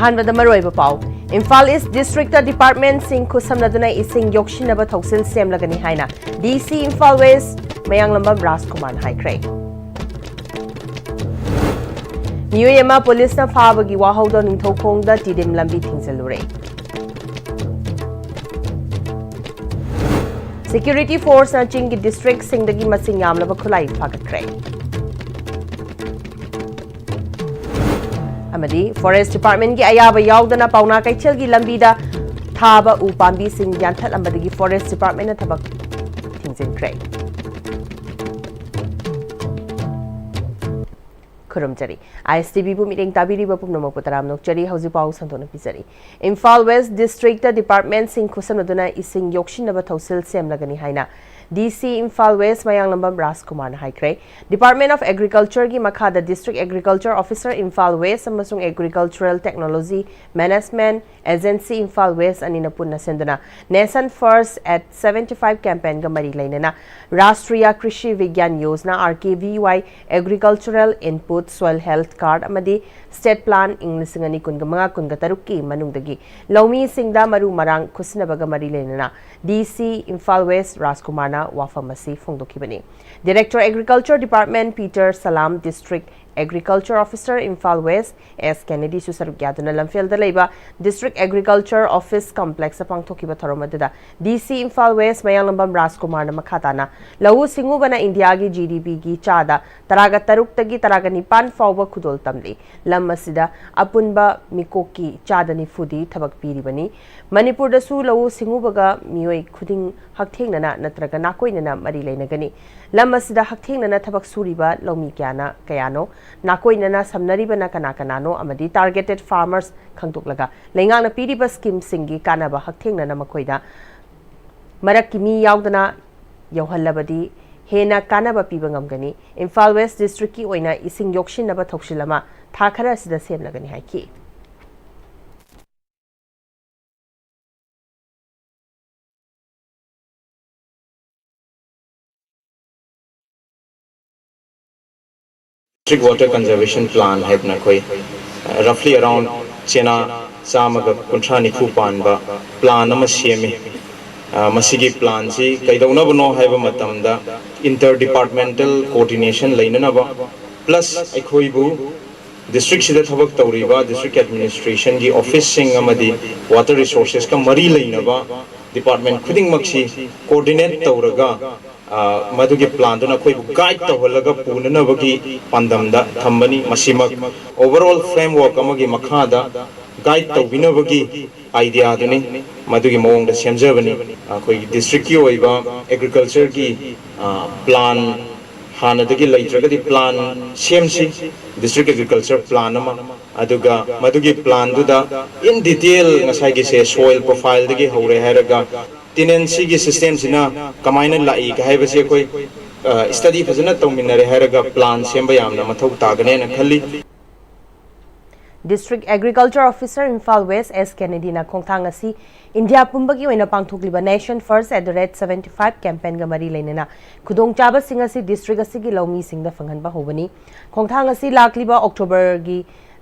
ꯑꯍꯥꯟꯕꯗ ꯃꯔꯨꯑꯣꯏꯕ ꯄꯥꯎ ꯏꯝꯐꯥꯜ ꯏꯁ ꯗꯤꯁꯇ꯭ꯔꯤꯛꯇ ꯗꯤꯄꯥꯔꯠꯃꯦꯟꯠꯁꯤꯡ ꯈꯨꯠꯁꯝꯅꯗꯨꯅ ꯏꯁꯤꯡ ꯌꯣꯛꯁꯤꯟꯅꯕ ꯊꯧꯁꯤꯜ ꯁꯦꯝꯂꯒꯅꯤ ꯍꯥꯏꯅ ꯗꯤꯁꯤ ꯏꯝꯐꯥꯜ ꯋꯦꯁ ꯃꯌꯥꯡꯂꯝꯕꯝ ꯔꯥꯖꯀꯨꯃꯥꯔꯅ ꯍꯥꯏꯈ꯭ꯔꯦ꯫ ꯃꯤꯑꯣꯏ ꯑꯃ ꯄꯨꯂꯤꯁꯅ ꯐꯥꯕꯒꯤ ꯋꯥꯍꯧꯗꯣ ꯅꯤꯡꯊꯧꯈꯣꯡꯗ ꯇꯤꯗꯤꯝ ꯂꯝꯕꯤ ꯊꯤꯡꯖꯤꯜꯂꯨꯔꯦ꯫ ꯁꯦꯀ꯭ꯌꯨꯔꯤꯇꯤ ꯐꯣꯔꯁꯅ ꯆꯤꯡꯒꯤ ꯗꯤꯁꯇ꯭ꯔꯤꯛꯁꯤꯡꯗꯒꯤ ꯃꯁꯤꯡ ꯌꯥꯝꯂꯕ ꯈꯨꯠꯂꯥꯏ ꯐꯥꯒꯠꯈ꯭ꯔꯦ꯫ ꯑꯃꯗꯤ ꯐꯣꯔꯦꯁꯠ ꯗꯤꯄꯥꯔꯠꯃꯦꯟꯠꯒꯤ ꯑꯌꯥꯕ ꯌꯥꯎꯗꯅ ꯄꯥꯎꯅꯥ ꯀꯩꯊꯦꯜꯒꯤ ꯂꯝꯕꯤꯗ ꯊꯥꯕ ꯎ ꯄꯥꯝꯕꯤꯁꯤꯡ ꯌꯥꯟꯊꯠꯂꯝꯕꯗꯒꯤ ꯐꯣꯔꯦꯁꯠ ꯗꯤꯄꯥꯔꯠꯃꯦꯟꯠꯅ ꯊꯕꯛ ꯊꯤꯡꯖꯤꯟꯈ꯭ꯔꯦ꯫ खुरमचरी ISTV मीटिंग ताबीरीबा पुनमक तराम नोकचरी हौजिक पाउ संतोना पिजरी। इम्फाल वेस्ट डिस्ट्रिक्ट डिपार्टमेंट सिंह खुसनदुना इसिंग योक्सिनबा थौसिल सेमलगनी हाइना DC इम्फाल वेस्ट मयांगलंबम राजकुमार ने हाइख्रे। डिपार्टमेंट ऑफ एग्रीकल्चर की मखादा district agriculture officer Imphal west अमसुंग agricultural technology management agency Imphal west अनिना पुन्ना सेंदुना नेशन फर्स्ट एट 75 कैंपेन गा मरी लेनेना Rashtriya Krishi Vigyan Yojana RKVY agricultural input soil health card amadi state plan English ngani kunga mga kunga tarukki manungdagi lawmi singda maru marang khusinabaga mari lenana DC Imphal West Rajkumar na wafamasi phongdokibani Director Agriculture Department Peter Salam District Agriculture Officer Imphal West S Kennedy susaruk yaduna lamfel da leiba District Agriculture Office Complex apang thokiba thoromadada DC Imphal West Mayangambam Rajkumar na makhatana lawu singubana India gi GDP gi chada taraga taruk tagi taraga nipan fawba khudol tamli lam asida apunba mikoki chada ni fudi thabak piribani Manipur da su lawu singubaga mioi khuding hakthengna natraga nakoinana mari leinagani lam asida hakthengna thabak suriba lawmi kyana kayano nakoinana samnaribana kana kanano amadi targeted farmers khangtoklaga leingangna piriba scheme singi kanaba hakthengna makoida marakki mi yaudana yauhallabadi हेना कानबा पीबा ngamgani Imphal West District की ओइना इसिंग योक्सिनबा थौसिलमा था खरा सिदा सेमलगनि हाइकी District Water Conservation Plan है अपना कोई roughly around चेना सामग कुंठा निफु Panba plan नम CM मसीगी plan C कईदौना बनो है वो मतमदा इंटरडिपार्टमेंटल कोऑर्डिनेशन लेना बा प्लस अखोईबु डिस्ट्रिक्ट सिदा थबक तौरीबा डिस्ट्रिक्ट एडमिनिस्ट्रेशन की ऑफिस सिंग अमदी वाटर रिसोर्सेस का मरी लेना बा डिपार्टमेंट खुदिंग मक्सी कोऑर्डिनेट तौरगा मधुगी प्लान तो ना कोई गाइड तौहलगा पूननबगी पंदमदा थंबनी मसीमक ओवरऑल फ्रेमवर्क अमगी मखादा गाइड तौबिनबगी आइडिया दुनी मधुगी मोंग द सेमजबनी कोई डिस्ट्रिक्ट की ओइबा एग्रीकल्चर की प्लान हानदगी लैत्रगदी प्लान सेमसी डिस्ट्रिक्ट एग्रीकल्चर प्लान अमा अदुगा मधुगी प्लान दुदा इन डिटेल ngसाइगी से सोइल प्रोफाइल दगी हौरे हैरगा टेनेंसी की सिस्टम सिना कमाइना लाई कहबसे कोई स्टडी फजना तौमिनरे हैरगा प्लान सेमबा यामना मथौ तागने न खल्ली District Agriculture Officer Imphal West S Kennedy na khongthang asi India pumbagi oina pangthokliba Nation First at the Red 75 campaign ga mari leinena khudong chaba sing asi district asi gi lawmi sing da phanghanba hobani khongthang asi lakliba October gi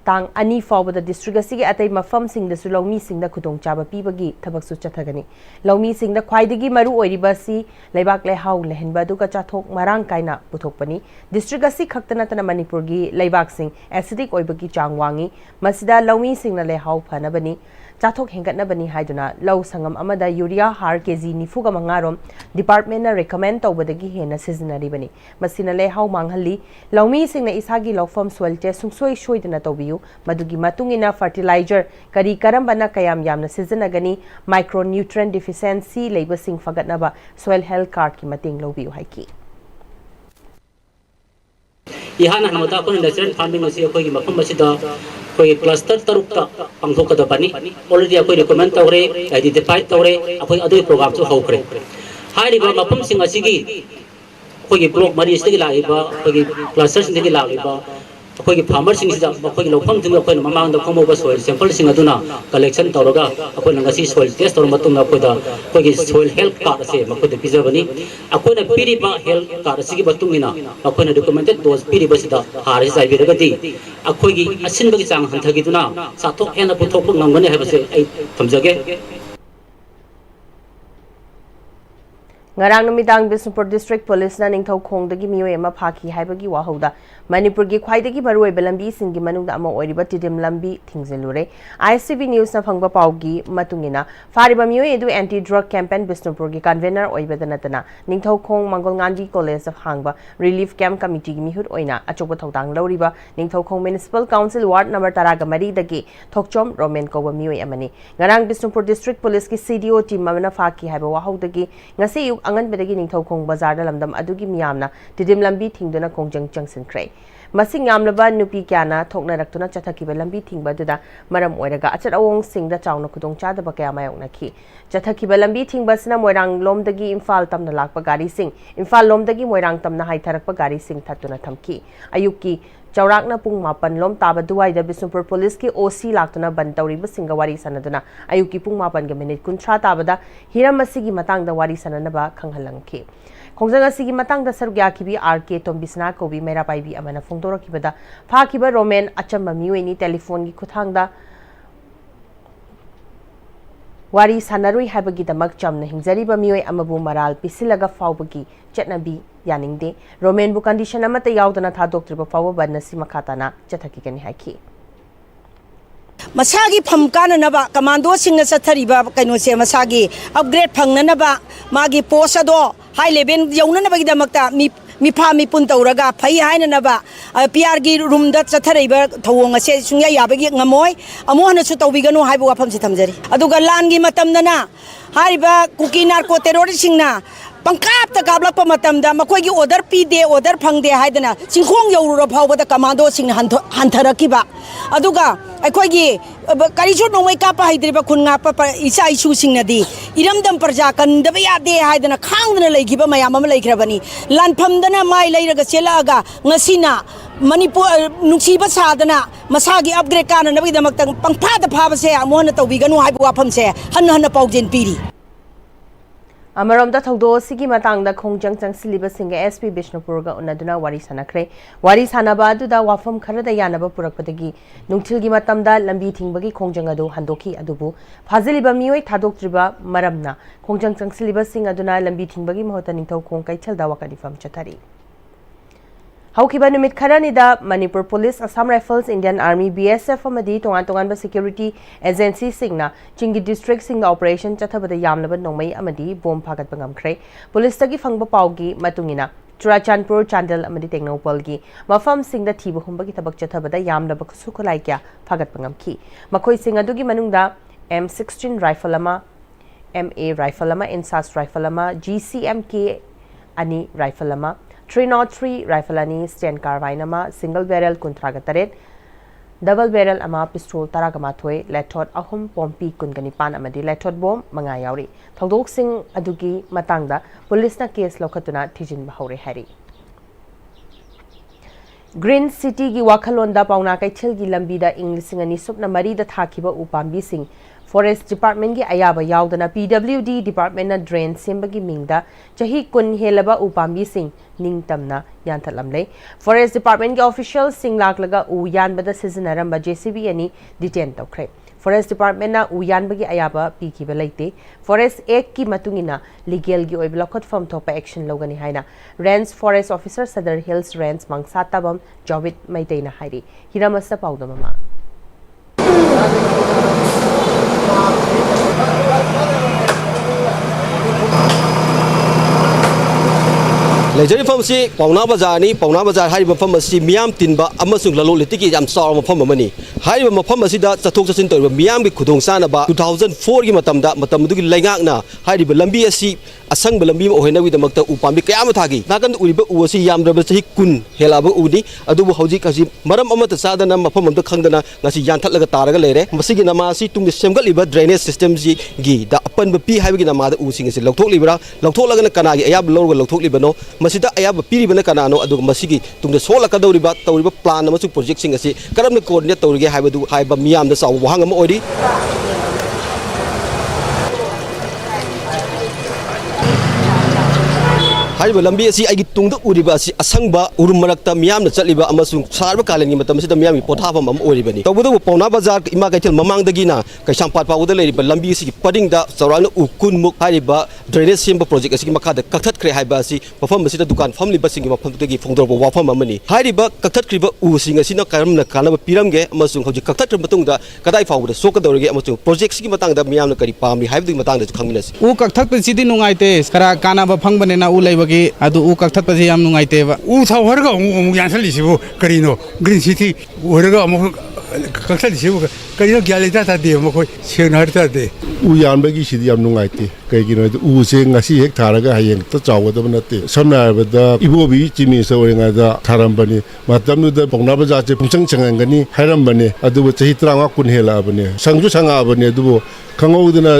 tang ani fawba da district asi gi atai mafam sing da su lawmi sing da khudong chaba pibagi thabak su chathagani lawmi sing da khwaidagi maru oiriba si leibak le haw lehenba du ka chathok marang kaina puthokpani district asi khaktana tana Manipur gi leibak sing acidic oibagi changwangi masida lawmi sing na le haw phanabani chathok hengatnabani haiduna law sangam amada urea har kg nifuga mangarom department na recommend tawbadagi hena seasonary masina le haw manghalli lawmi sing na isagi lawfam soil test sungsoi shoidana tawbiyu madugi matungina fertilizer kari karambana kayam yamna seasonagani micronutrient deficiency labor sing fagatnaba soil health card ki mating lawbiyu haiki इहान हनमता को natural farming से कोई मफम बसिदा कोई cluster तरुक्ता पांगथोकदबनी already कोई recommend तौरे identify तौरे अखोई अदुई programme सो हौखरे हाइरिबा मफम सिंग असिगी कोई block मरी इसदगी लागिबा कोई cluster Sindgi लागिबा ꯑꯩꯈꯣꯏꯒꯤ ꯐꯥꯔꯃꯔꯁꯤꯡꯁꯤꯗ ꯃꯈꯣꯏꯒꯤ ꯂꯧꯐꯝꯁꯤꯡꯗ ꯑꯩꯈꯣꯏꯅ ꯃꯃꯥꯡꯗ ꯈꯣꯝꯍꯧꯕ ꯁꯣꯏꯜ ꯁꯦꯝꯄꯜꯁꯤꯡ ꯑꯗꯨꯅ ꯀꯂꯦꯛꯁꯟ ꯇꯧꯔꯒ ꯑꯩꯈꯣꯏꯅ ꯉꯁꯤ ꯁꯣꯏꯜ ꯇꯦꯁ ꯇꯧꯔ ꯃꯇꯨꯡꯗ ꯑꯩꯈꯣꯏꯒꯤ ꯁꯣꯏꯜ ꯍꯦꯜꯊ ꯀꯥꯔꯗ ꯑꯁꯤ ꯃꯈꯣꯏꯗ ꯄꯤꯖꯕꯅꯤ ꯑꯩꯈꯣꯏꯅ ꯄꯤꯔꯤꯕ ꯍꯦꯜꯊ ꯀꯥꯔꯗ ꯑꯁꯤꯒꯤ ꯃꯇꯨꯡ ꯏꯟꯅ ꯑꯩꯈꯣꯏꯅ ꯔꯤꯀꯃꯦꯟꯗꯦꯗ ꯗꯣꯁ ꯄꯤꯔꯤꯕꯁꯤꯗ ꯍꯥꯔ ꯑꯁꯤ ꯆꯥꯏꯕꯤꯔꯒꯗꯤ ꯑꯩꯈꯣꯏꯒꯤ ꯑꯁꯤꯟꯕꯒꯤ ꯆꯥꯡ ꯍꯟꯊꯈꯤꯗꯨꯅ ꯆꯥꯊꯣꯛ ꯍꯦꯟꯅ ꯄꯨꯊꯣꯛꯄ ꯉꯝꯒꯅꯤ ꯍꯥꯏꯕꯁꯦ ꯑꯩ ꯊꯝꯖꯒꯦ ngarang numidang Bisnupur District Police na Ningthaukhongdagi miyoi ama phaki haibagi wahauda Manipurgi khwaidagi maruoiba lambi singgi manungda ama oiriba tidim lambi thingzilure ISTV News na phangba paugi matungina fariba miyoi edu anti drug campaign Bisnupurgi convener oibada natana Ningthaukhong Mangolngandi College of Hangba Relief Camp Committee gi mihut oina achokba thawdang lawriba Ningthaukhong Municipal Council Ward number 13 dagi Thokchom Roman koba miyoi amani ngarang Bisnupur District Police ki CDO team amana phaki haiba wahaudagi ngasi angan bedagi Ningthaukhong bazar da lamdam adugi miyamna tidim lambi thingduna kongjang changsinkrai masing yamlaba nupi kyana thokna raktuna chathakiba lambi thingba duda maram oiraga achat awong singda chawna khudong chada ba kaya mayoknaki chathakiba lambi thingba sina moirang lomdagi imphal tamna lakpa gari sing imphal lomdagi moirang tamna haitharakpa gari sing thatuna thamki ayukki Chaurakna pung mapan lom taba duwai da Bisnupur Police ki OC laktuna ban tawriba singa wari sanaduna ayuki pung mapan ga minute kunthra taba da hiram asigi matang da wari sananaba khanghalangki khongjang asigi matang da sarugya kibi RK Tombisna kobi mera paibi amana phongdora kibada pha kiba Roman achamba miweni telephone gi khuthang da wari sanarui habagi damak chamna hingzariba miyoi amabu maral pisilaga fawbagi chatnabi yaningde Roman bu condition amata yaudana tha doctor fawa banasi makhatana chathaki kani haki masagi phamkana naba commando singna chathariba kaino se masagi upgrade phangna naba magi post ado high level yauna naba gidamakta mifa mipun tawraga phai haina naba PR gi room da chathariba thawong ase sungya yabagi ngamoi amo hana su tawbiganu haibu wafam si thamjari aduga lan gi matamna hariba kuki narco terrorist singna pangkapta gablakpa matamda makhoi gi order pide order phangde haidana singkhong yaurura phawbada commando sing hantharakiba aduga akhoi gi karichu nomai kapa haidriba khunga pa isa isu singnadi iramdam parja kandaba yade haidana khangdana leigiba mayam ama leigrabani lanphamdana mai leiraga chelaga ngasina Manipur nungsiba sadana masagi upgrade kana nabi damakta pangphada phabase amona tawbiganu haibu wafamse hanna pawjen piri Amarom da thawdo sigi matang da khongjang changsiliba singa SP Bisnupur ga unaduna wari sanakre wari sanaba adu da wafam khara da yanaba purakpadagi nungthil gi matam da lambi thingbagi khongjang adu handoki adubu phaziliba miyoi thadoktriba maramna khongjang changsiliba singa aduna lambi thingbagi mahota Ningthaukhong kaichal da wakadi fam chathari Haukiba numit kharani da Manipur Police Assam Rifles Indian Army BSF amadi tongan ba security agency singna chingi district singa operation chathabada yamlaba nongmai amadi bomb phagat bangamkhre police tagi phangba paugi matungina Churachandpur Chandel amadi Tengnopal gi mafam singda thibu humba gi tabak chathabada yamlaba khusukhulai kya phagat bangamki makhoi singa dugi manungda M16 rifle ama MA rifle ama Insas rifle ama GCMK ani rifle ama 303 rifle ani stand carbine ama single barrel kuntragataret double barrel ama pistol taragamathoi lethot ahum pompi kungani pan amadi lethot bomb manga yauri thawdok sing adugi matangda police na case lokhatuna thijin bahore hari Green City gi wakhalonda pauna kaithil gi lambi da English ani supna mari da thakiba upambi sing Forest Department gi ayaba yaudana PWD Department na drain sembagi mingda chahi kun helaba upambi sing ningtamna yanthalamle Forest Department gi official sing laklaga u yanbada seasonaramba JCB ani detain tawkhre Forest Department na u yanbagi ayaba pikiba leite Forest Act ki matungina legal gi oibla khotfam thopa action logani haina Range Forest Officer Sadar Hills Range mangsatabam Jobit maiteina hairi hiramasa paudamama Lejari famsi Pauna Bazar hari mafamasi miam tinba amasung lalo litiki jam sawar mafamani hari mafamasi da chathok chasin tor miam gi khudong sana ba 2004 gi matam du gi laingak na hari lambi asi asang lambi mo hoina wi damakta upambi kaya ma thagi nakan uriba uasi yam rabal sahi kun helaba udi adubu hauji kasi maram amata sadana mafam amta khangdana ngasi yanthal laga taraga lere masigi namasi tung semgal liba drainage system gi da apan pi haibi gi namada using si lokthok libra lokthok laga na kana gi ayab lorga lokthok libano मसिदा अयाब पीरिबना कनानो अदुग मसिगी तुंगदे सोलकदौरिबा तौरिबा plan अमसु प्रोजेक्ट सिंग असि करमना कोऑर्डिनेट तौरिगे हाइबदु हाइबा मियामदा साव वहांग अम ओइरी हाइबा लंबी असि आइगी तुंगदा उरिबा असि असंगबा उरुम मरक्ता मियामना चलिबा अमसु सारबा कालेंगी मतमसिदा मियामी पोथाफम अम ओइरिबनी तौबदु पौना बाजार इमा कैथल ममांगदगिना कैसांपाट पावदा लेरिबा लंबी असि पडिंगदा सौराना उकुनमुक हाइबा ड्रेनेज सेम्बा प्रोजेक्ट असि मखादा कथतख्रे हाइबा असि मफम असि दुकान फमलिबा सिंगी मफमदगी फोंदोरबा वाफम अमनी हाइरिबा कथतख्रिबा उसिंग असि करमना कानबा पिरमगे अमसु हौजि कथतख्र मतुंगदा कदाइ फावदा सोकदौरगे अमसु प्रोजेक्ट सिगी मतंगदा मियामना करि पामनि हाइबदि मतंगदा खंगिनसि उ कथतपसिदि नुंगाइते खरा कानाबा फंगबनेना उ लेबगी अदु उ कथतपसि याम नुंगाइतेबा उ थाव हरगा अमु यानसलिसिबो करिनो ग्रीन सिटी हरगा अमु कथतलिसिबो करिनो ग्यालेता तादे मखोय सेनहरता दे उ यानबगी सिदि याम नुंगाइते कइगिनो उ से ngasi hek tharaga hayeng ta chawgadaba nate samna habada ibobi chimi sa orenga tharambani matamnu da pongna baja che pungchang changangani hairambani adu chahi 30 kun hela abane sangju sanga abane adu khangowduna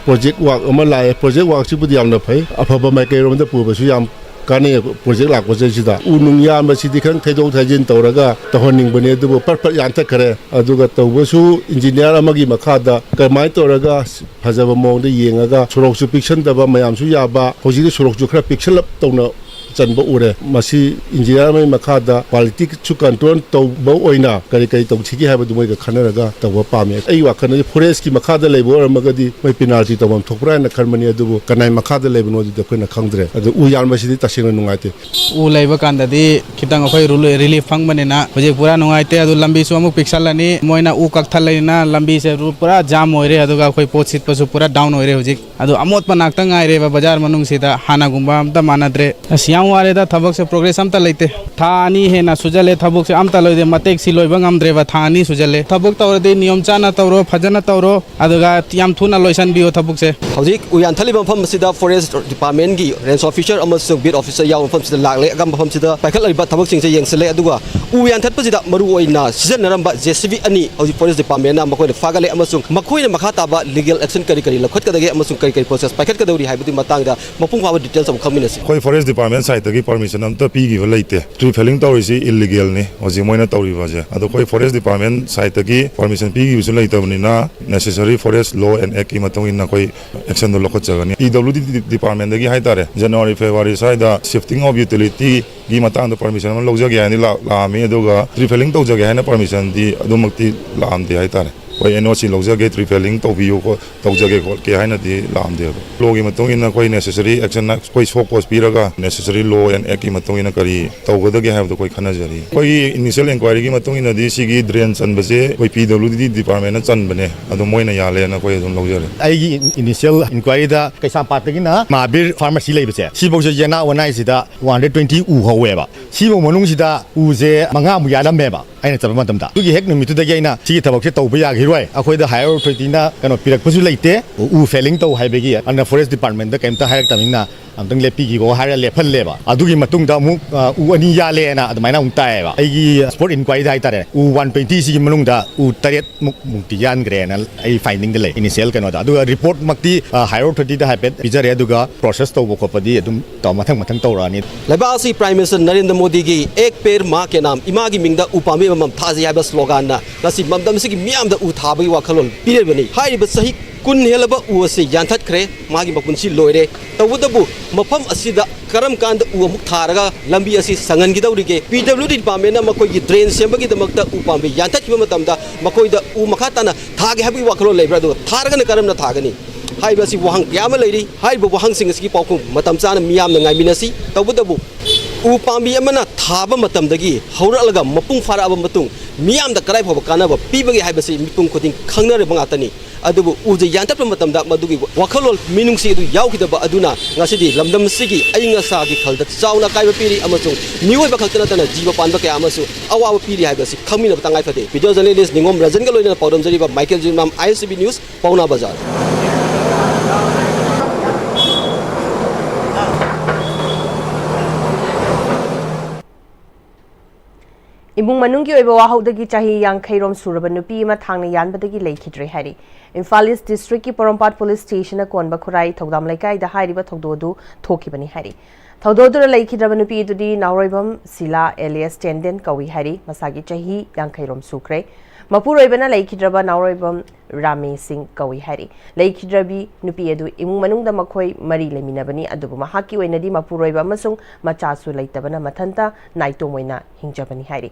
project work ama lai project work si budi yamna phai afaba mai kai rom da pu ba su yam kane project lak project sida unung yam ba sidi khang thaido thajin tawraga tahonning bane adu par yan ta khare adu ga tawba su engineer amagi makhada kamai tawraga phajaba mong da yengaga sorok su picture da ba mayam su ya ba hoji sorok ju khara picture lap tawna chanba ure masi engineer mai makhada quality chu control tawba oina kari kai taw chigi haba du mai ga khanaraga tawba pame ai wa khana forest ki makhada leibo amagadi mai penalty tawam thokpra na kharmani adu kanai makhada leibo no di koina khangdre adu u yan masi ta singa nungaite उ लेबा कांददी खितंग अखोय rule relief फंगबनेना होजे पूरा नुंगाइते अदु लंबी सु अमु पिक्सलनी Moina उ कक्थलैना लंबी से रू पूरा जाम होइरे अदुगा अखोय पोत सिट पसु पूरा डाउन होइरे होजिक अदु अमोत पनाक्ता ngaire बा बाजार मनुंग सिदा हाना गुंबा अमता मानद्रे सियाम वारे दा थबक से प्रोग्रेस अमता लेते था ani हेना सुजले थबक से अमता लोइदे मतेक सि लोइबा ngamdre बा था ani सुजले थबक तवरदे नियम चाना तवरो फजना तवरो अदुगा याम थुना लोइसन बियो थबक से हौजिक उयान थलिबा मफम सिदा फॉरेस्ट डिपार्टमेंट की रेंज ऑफिसर अमसु बीट ऑफिसर याव मफम सिदा लाग अगम मफम सिदा पाइखलरिबा थबक सिंग से येंसले अदुगा उयान थतपसिदा मरु ओइना सिजनरंबा जेसीबी अनि हौजि फॉरेस्ट डिपार्टमेंट ना मखोय फागले अमसु मखोयना मखा ताबा लीगल एक्शन करी करी लखत कदगे अमसु करी करी प्रोसेस पाइखत कदौरी हाइबदि मतंगदा मपुंग फाबा डिटेल्स अम खमिनसि कोई फॉरेस्ट डिपार्टमेंट साइड की परमिशन अमता पीगिबा लेते ट्री फेलिंग तौरिसि इलीगल ने हौजि मोइना तौरिबा जे अदो कोई फॉरेस्ट डिपार्टमेंट साइड की परमिशन पीगिबिसु लेतबनिना necessary forest law and act की मतंग इना कोई एक्शन दो लखत जगनी ईडब्ल्यूडी डिपार्टमेंट की हाइतारे जनवरी February side shifting of utility की मतंग परमिशन लौजगे हानि लामी अदुगा ट्री फेलिंग तौजगे हानि परमिशन दी अदुमक्ति लामदे हाइतारे कोई एनओसी लौजगे ट्री फेलिंग तौबियो को तौजगे को के हानि दी लामदे लॉ की मतंग इना कोई नेसेसरी एक्शन कोई सो पोस्ट पीरगा नेसेसरी लॉ एंड एक्ट की मतंग इना करी तौगदगे हाइबदो कोई खनाजरी कोई इनिशियल इंक्वायरी की मतंग इना दी सिगी ड्रेन चनबसे कोई पीडब्ल्यूडी डिपार्टमेंट चनबने अदो मोइना याले ना कोई अदुम लौजरे आइगी इनिशियल इंक्वायरी दा कैसा पातगिना महावीर फार्मेसी लेबसे सिबोजे जेना वनाइसिदा 120 उ हवेबा सिबो मनुंगसिदा उजे मंगा मु यालमेबा आइना चबा मतमदा तुगी हेक नुमितुदगी आइना सिगी थबकसे तौबा यागिरोय अखोयदा हायर अथॉरिटीना कनो पिरकपसु लेते उ फेलिंग तौ हाइबेगी अंडर फॉरेस्ट डिपार्टमेंट दा केमता हायरक तमिंगना अमतंग लेपीगी को हायर लेफल लेबा अदुगी मतुंगदा मु उ अनि यालेना अदमाइना उंतायबा आइगी स्पोर्ट इंक्वायरी हाइतारे उ 120 सिगी मनुंगदा उ तरेत मुक्ति यानग्रेना आई फाइंडिंग दले इनिशियल कनोदा अदुगा रिपोर्ट मक्ति हायर अथॉरिटी दा हाइपेट पिजरे अदुगा प्रोसेस तौबो खोपदी अदुम तौ मथंग मथंग तौरानी लेबासी प्राइम मिनिस्टर नरेंद्र मोदी की एक पेड़ मां के नाम इमा की मिंगदा उपामी मम थाजी हाइबा स्लोगन ना नसी ममदम सिगी मियामदा उ थाबगी वाखलोल पिरेबनी हाइबा सही कुन हेलबा उ से यानथतख्रे मागी मपुनसी लोइरे तवदबु मफम असिदा करम कांद उ मुख थारगा लंबी असि संगन गिदौरिगे पीडब्ल्यूडी डिपार्टमेंट मकोय की ड्रेन सेंबगी दमकता उपामी यानथतखिबा मतमदा मकोयदा उ मखाताना थागे हाबगी वाखलो लेब्रा दो थारगन करमना थागनी हाइबासी वहां याम लेरी हाइबा वहां सिंग असि पाउखु मतम चाना मियाम नंगाइमिनसी तवदबु उ पामी अमना थाबा मतमदगी हौरलगा मपुंग फाराबा मतुंग मियाम दा कराय फबा कानाबा पीबगी हाइबासी मिपुंग खोदिंग खंगनरे बंगातनी अदुबु उजे यानतप मतमदा मदुगी वखलोल मिनुंगसी अदु याउखिदबा अदुना ngасidi lamdam sigi ainga sagi khalda chauna kaiba piri amasung mioi ba khakta natana jiba panba kaya amasu awawa piri haibasi khangmina tangai phade video journalist ningom rajan ga loina paudam jari ba michael jimam ISTV news pauna bazar इमुंग मनुंगी ओइबा वाहौदगी चाही यांखैरोम सुरबा नुपी अमा थांगना यानबदगी लेखिद्रे हारी Imphal east district की Porompat police station कोनबा खुराई थौदाम लेकाइदा हारिबा थौदोदु थोखिबनी हारी थौदोदुरा लेखिद्रबा नुपी दुदी नावरोइबम सिला alias टेंडेन कवी हारी मसागी चाही यांखैरोम सुख्रे मपुरोइबना लेखिद्रबा नावरोइबम रामे सिंह कवी हारी लेखिद्रबी नुपी अदु इमुंग मनुंगदा मखोय मरी लेमिनबनी अदुबु महाकी ओइनदी मपुरोइबा अमसुंग मचासु लेतबना मथंता नाइतोमोइना हिंजबनी हारी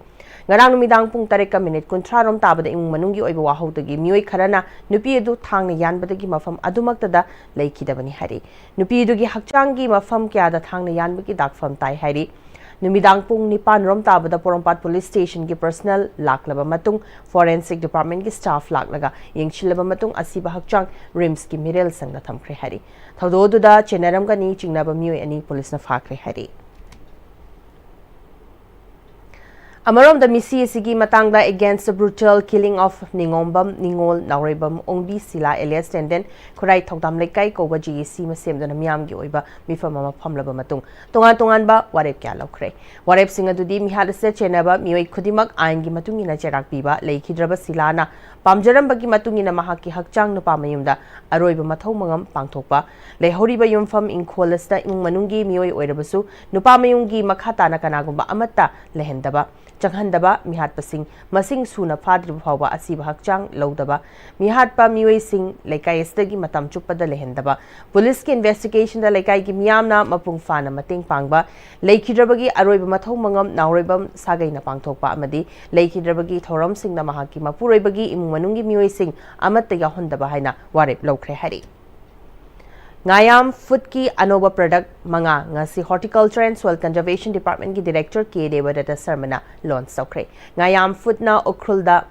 ngarang numidang pung 3:30 rom tabada ing manungi oiba wahaudagi mioi kharana nupi edu thangna yanbadagi mafam adumaktada leikidabani hari nupi edu gi hakchangi mafam kya da thangna yanbagi dakfam tai hari numidang pung 9 rom tabada porompat police station gi personal laklaba matung forensic department gi staff laklaga yengchilaba matung asiba hakchang rims gi mirel sangna thamkhre hari thododu da chenaram ga ni chingnaba mioi ani police na phakre hari Amarom the Misi Sigi Matangda against the brutal killing of Ningombam, Ningol, Naurebam, Ongbi Sila, Elias Tenden, Kurai Togdam Lekai, Koba GEC, Masem, the Namiam Gioiba, Mifama Pamlaba Matung, Tongan Ba, Warep Galokre. Warep Singer to Dim Hadase Chenaba, Mui Kudimak, Aingi Matung in a Jerak Biba, Lake Hidraba Silana, Pamjaram Bagi Matung in a Mahaki Hakchang no Pamayumda, Aroiba Matomangam, Pangtopa, Le Horiba Yumfam in Kolesta, in Manungi, Mui Oirabasu, Nupamayungi, Makata Nakanagumba, Amata, Lehendaba. Changhandaba mihat pasing masing suna phadri bhawa asiba hakchang lodaba mihat pa miwei sing lekai estagi matam chupada lehendaba police ki investigation da lekai ki miyamna mapung fana mating pangba leikidrabagi aroiba mathau mangam nauroibam sagai na pangthokpa amadi leikidrabagi thoram sing na mahaki mapuroibagi imung manungi miwei sing amatta ya hondaba haina warep lokre hari Ngayam Food ki Anoba product manga ngasi Horticulture and Soil Conservation Department ki Director K. Devadatta Sarmana launch saukre. Ngayam Food na Okrulda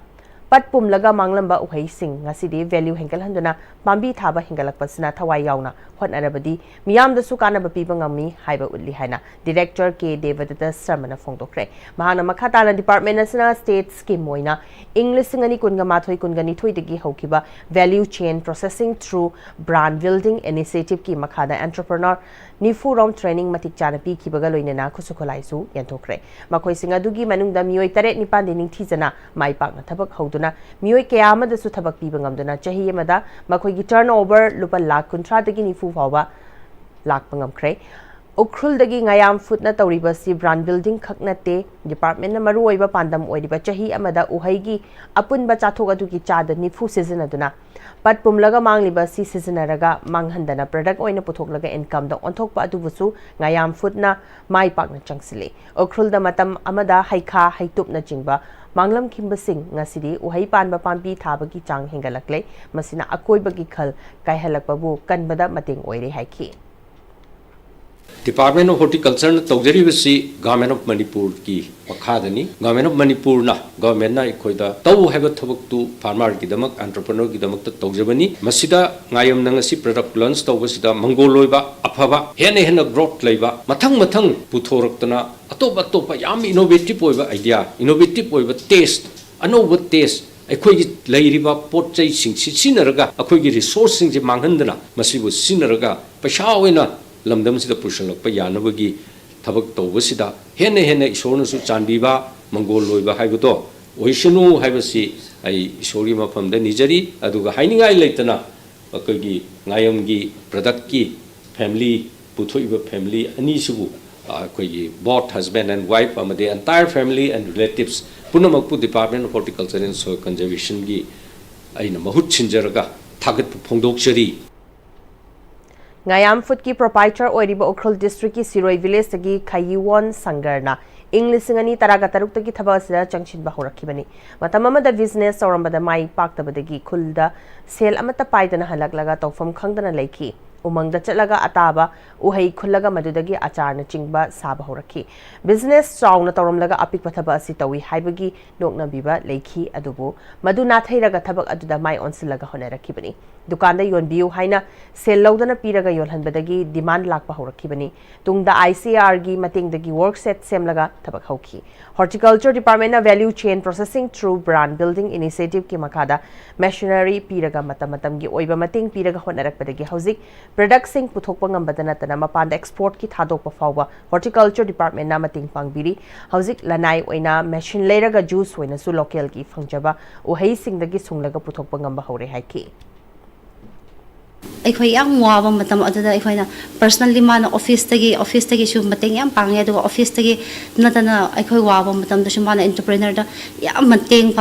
Patpum laga manglamba uhai sing ngasi di value hengkal handuna pambi thaba hengkalak pasna thawai yauna hot arabadi miyam da sukana bapi bangami haiba ulli haina Director K. Devadatta Sarmana fongdokre. Mahana makhatana Department National State Scheme moina English singani kunga mathoi kungani thoidagi haukiba value chain processing through brand building initiative ki makhada entrepreneur Nifurom training matik chana pi kibaga loinena khusukholaisu yantokre. Makhoi singa dugi manungda mioi 8-9 dining thizana mai pakna thabak hauduna mioi kaya amada su thabak piba ngamduna chahi amada makhoi gi turnover lupa lakh 30 dagi nifu fawba lakh pangamkre. Ukrul dagi ngayam food na tawriba si brand building khaknate department na maru oiba pandam oiba chahi amada uhaigi apun ba chathok adugi chada nifu season aduna pat pumlaga mangliba si seasonaraga manghandana product oina puthok laga income da onthok pa adubusu ngayam food na mai pakna changsile ukrul da matam amada haikha haitup na jingba manglam kimba sing ngasidi uhai panba pampi thabagi chang hengalakle masina akoibagi khal kaihalakbabu kanbada mating oire haiki Department of Horticulture na tawjari basi Government of Manipur ki makhadani Government of Manipur na government na ikoida taw haiba thabak tu farmer ki damak entrepreneur ki damak ta tawjabani masida ngayam nang si product launch tawbasida mangoloiba afaba hena growth leiba mathang puthoraktana atop yam innovative oiba idea innovative oiba taste anova taste ꯑꯩꯈꯣꯏꯒꯤ ꯂꯩꯔꯤꯕ ꯄꯣꯠ ꯆꯩꯁꯤꯡ ꯁꯤꯖꯤꯟꯅꯔꯒ ꯑꯩꯈꯣꯏꯒꯤ ꯔꯤꯁꯣꯔꯁꯁꯤꯡꯁꯦ ꯃꯥꯡꯍꯟꯗꯅ ꯃꯁꯤꯕꯨ ꯁꯤꯖꯤꯟꯅꯔꯒ ꯄꯩꯁꯥ ꯑꯣꯏꯅ ꯂꯝꯗꯝꯁꯤꯗ ꯄꯨꯁꯜꯂꯛꯄ ꯌꯥꯅꯕꯒꯤ ꯊꯕꯛ ꯇꯧꯕꯁꯤꯗ ꯍꯦꯟꯅ ꯏꯁꯣꯔꯅꯁꯨ ꯆꯥꯟꯕꯤꯕ ꯃꯪꯒꯣꯜ ꯂꯣꯏꯕ ꯍꯥꯏꯕꯗꯣ ꯑꯣꯏꯁꯅꯨ ꯍꯥꯏꯕꯁꯤ ꯑꯩ ꯏꯁꯣꯔꯒꯤ ꯃꯐꯝꯗ ꯅꯤꯖꯔꯤ ꯑꯗꯨꯒ ꯍꯥꯏꯅꯤꯡꯉꯥꯏ ꯂꯩꯇꯅ ꯑꯩꯈꯣꯏꯒꯤ ꯉꯥꯌꯝꯒꯤ ꯄ꯭ꯔꯗꯛꯀꯤ ꯐꯦꯃꯤꯂꯤ ꯄꯨꯊꯣꯛꯏꯕ ꯐꯦꯃꯤꯂꯤ ꯑꯅꯤꯁꯤꯕꯨ ꯑꯩꯈꯣꯏꯒꯤ both husband and wife amadi entire family and relatives punamakpu Department of Horticulture and Soil Conservation gi aina mahut chinjaraga thagat phongdokchari Ngayam Food ki proprietor oiriba Ukrul District ki Siroi Village tagi Khayiwon Sangarna English ngani taraga taruk tagi thaba sida changchin ba horakibani matam amada business orambada mai paktabadagi khulda sel amata paidana halaklaga tawfam khangdana leiki umangda chalaga ataba uhai khullaga madudagi acharna chingba saba horakhi business chawna tawramlaga apik pathaba asi tawi haibagi nokna biba leikhi adubu maduna thairaga thabak aduda mai onsilaga honarakibani dukanda yonbiu haina sel lawdana piraga yolhanbadagi demand lakpa horakibani tungda ICR gi matingdagi work set semlaga thabak hauki horticulture department na value chain processing through brand building initiative ki makada machinery piraga matam gi oiba mating piraga honarakpadagi hauzik ꯄ꯭ꯔꯗꯛꯁꯤꯡ ꯄꯨꯊꯣꯛꯄ ꯉꯝꯕꯗ ꯅꯠꯇꯅ ꯃꯄꯥꯟꯗ ꯑꯦꯛꯁꯄꯣꯔꯠꯀꯤ ꯊꯥꯗꯣꯛꯄ ꯐꯥꯎꯕ horticulture ꯗꯤꯄꯥꯔꯠꯃꯦꯟꯠꯅ ꯃꯇꯦꯡ ꯄꯥꯡꯕꯤꯔꯤ ꯍꯧꯖꯤꯛ ꯂꯅꯥꯏ ꯑꯣꯏꯅ machine ꯂꯩꯔꯒ juice ꯑꯣꯏꯅꯁꯨ ꯂꯣꯀꯦꯜꯒꯤ ꯐꯪꯖꯕ ꯎꯍꯩꯁꯤꯡꯗꯒꯤ ꯁꯨꯡꯂꯒ ꯄꯨꯊꯣꯛꯄ ꯉꯝꯕ ꯍꯧꯔꯦ ꯍꯥꯏꯈꯤ ꯑꯩꯈꯣꯏ ꯌꯥꯝ ꯋꯥꯕ ꯃꯇꯝ ꯑꯗꯨꯗ ꯑꯩꯈꯣꯏꯅ ꯄꯔꯁꯅꯦꯜꯂꯤ ꯃꯥꯅ ꯑꯣꯐꯤꯁꯇꯒꯤꯁꯨ ꯃꯇꯦꯡ ꯌꯥꯝ ꯄꯥꯡꯉꯦ ꯑꯗꯨꯒ ꯑꯣꯐꯤꯁꯇꯒꯤ ꯅꯠꯇꯅ ꯑꯩꯈꯣꯏ ꯋꯥꯕ ꯃꯇꯝꯗꯁꯨ ꯃꯥꯅ ꯑꯦꯟꯇꯔꯄ꯭ꯔꯦꯅꯔꯗ ꯌꯥꯝ ꯃꯇꯦꯡ